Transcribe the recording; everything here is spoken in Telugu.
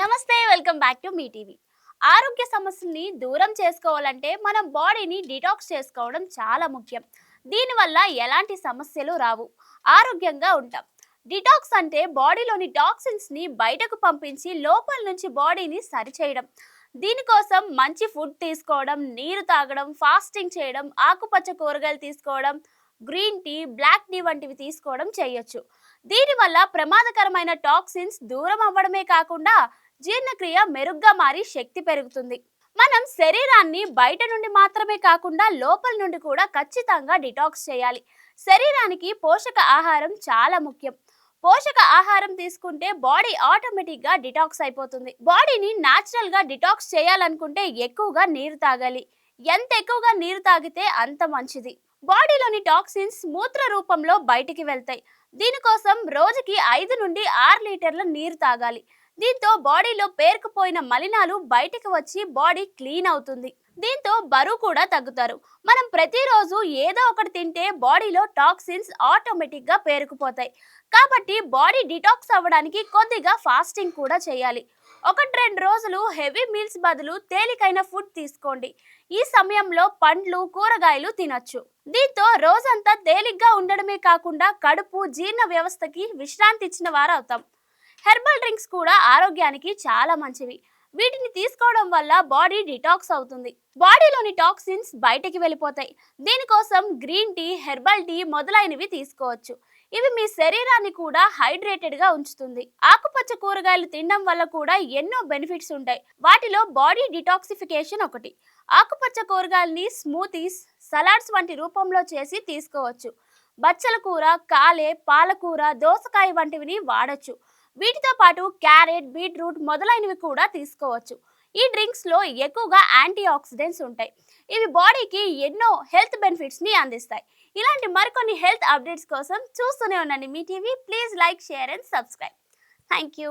నమస్తే, welcome back to me TV. ఆరోగ్య సమస్యల్ని దూరం చేసుకోవాలంటే మనం బాడీని డిటాక్స్ చేసుకోవడం చాలా ముఖ్యం. దీనివల్ల ఎలాంటి సమస్యలు రావు, ఆరోగ్యంగా ఉంటాం. డిటాక్స్ అంటే బాడీలోని టాక్సిన్స్ ని బయటకు పంపించి లోపల నుంచి బాడీని సరిచేయడం. దీనికోసం మంచి ఫుడ్ తీసుకోవడం, నీరు తాగడం, ఫాస్టింగ్ చేయడం, ఆకుపచ్చ కూరగాయలు తీసుకోవడం, గ్రీన్ టీ, బ్లాక్ టీ వంటివి తీసుకోవడం చేయొచ్చు. దీనివల్ల ప్రమాదకరమైన టాక్సిన్స్ దూరం అవ్వడమే కాకుండా జీర్ణక్రియ మెరుగ్గా మారి శక్తి పెరుగుతుంది. మనం శరీరాన్ని బయట నుండి మాత్రమే కాకుండా లోపల నుండి కూడా ఖచ్చితంగా డిటాక్స్ చేయాలి. శరీరానికి పోషక ఆహారం చాలా ముఖ్యం. పోషక ఆహారం తీసుకుంటే బాడీ ఆటోమేటిక్ గా డిటాక్స్ అయిపోతుంది. బాడీని న్యాచురల్ గా డిటాక్స్ చేయాలనుకుంటే ఎక్కువగా నీరు తాగాలి. ఎంత ఎక్కువగా నీరు తాగితే అంత మంచిది. బాడీలోని టాక్సిన్స్ మూత్ర రూపంలో బయటికి వెళ్తాయి. దీనికోసం రోజుకి 5 నుండి 6 లీటర్ల నీరు తాగాలి. దీంతో బాడీలో పేరుకుపోయిన మలినాలు బయటికి వచ్చి బాడీ క్లీన్ అవుతుంది. దీంతో బరువు కూడా తగ్గుతారు. మనం ప్రతిరోజు ఏదో ఒకటి తింటే బాడీలో టాక్సిన్స్ ఆటోమేటిక్ గా పేరుకుపోతాయి. కాబట్టి బాడీ డిటాక్స్ అవ్వడానికి కొద్దిగా ఫాస్టింగ్ కూడా చేయాలి. 1-2 రోజులు హెవీ మీల్స్ బదులు తేలికైన ఫుడ్ తీసుకోండి. ఈ సమయంలో పండ్లు, కూరగాయలు తినొచ్చు. దీంతో రోజంతా తేలిగ్గా ఉండడమే కాకుండా కడుపు, జీర్ణ వ్యవస్థకి విశ్రాంతి ఇచ్చిన వారు అవుతాం. హెర్బల్ డ్రింక్స్ కూడా ఆరోగ్యానికి చాలా మంచివి. వీటిని తీసుకోవడం వల్ల బాడీ డిటాక్స్ అవుతుంది. బాడీలోని టాక్సిన్స్ బయటికి వెళ్ళిపోతాయి. దీనికోసం గ్రీన్ టీ, హెర్బల్ టీ మొదలైనవి తీసుకోవచ్చు. ఇవి మీ శరీరాన్ని కూడా హైడ్రేటెడ్ గా ఉంచుతుంది. ఆకుపచ్చ కూరగాయలు తినడం వల్ల కూడా ఎన్నో బెనిఫిట్స్ ఉంటాయి. వాటిలో బాడీ డిటాక్సిఫికేషన్ ఒకటి. ఆకుపచ్చ కూరగాయల్ని స్మూతీస్, సలాడ్స్ వంటి రూపంలో చేసి తీసుకోవచ్చు. బచ్చల కూర, కాలే, పాలకూర, దోసకాయ వంటివి వాడచ్చు. వీటితో పాటు క్యారెట్, బీట్రూట్ మొదలైనవి కూడా తీసుకోవచ్చు. ఈ డ్రింక్స్ లో ఎక్కువగా యాంటీ ఆక్సిడెంట్స్ ఉంటాయి. ఇవి బాడీకి ఎన్నో హెల్త్ బెనిఫిట్స్ ని అందిస్తాయి. ఇలాంటి మరికొన్ని హెల్త్ అప్డేట్స్ కోసం చూస్తూనే ఉండండి మీ TV. Please like, share and subscribe. Thank you.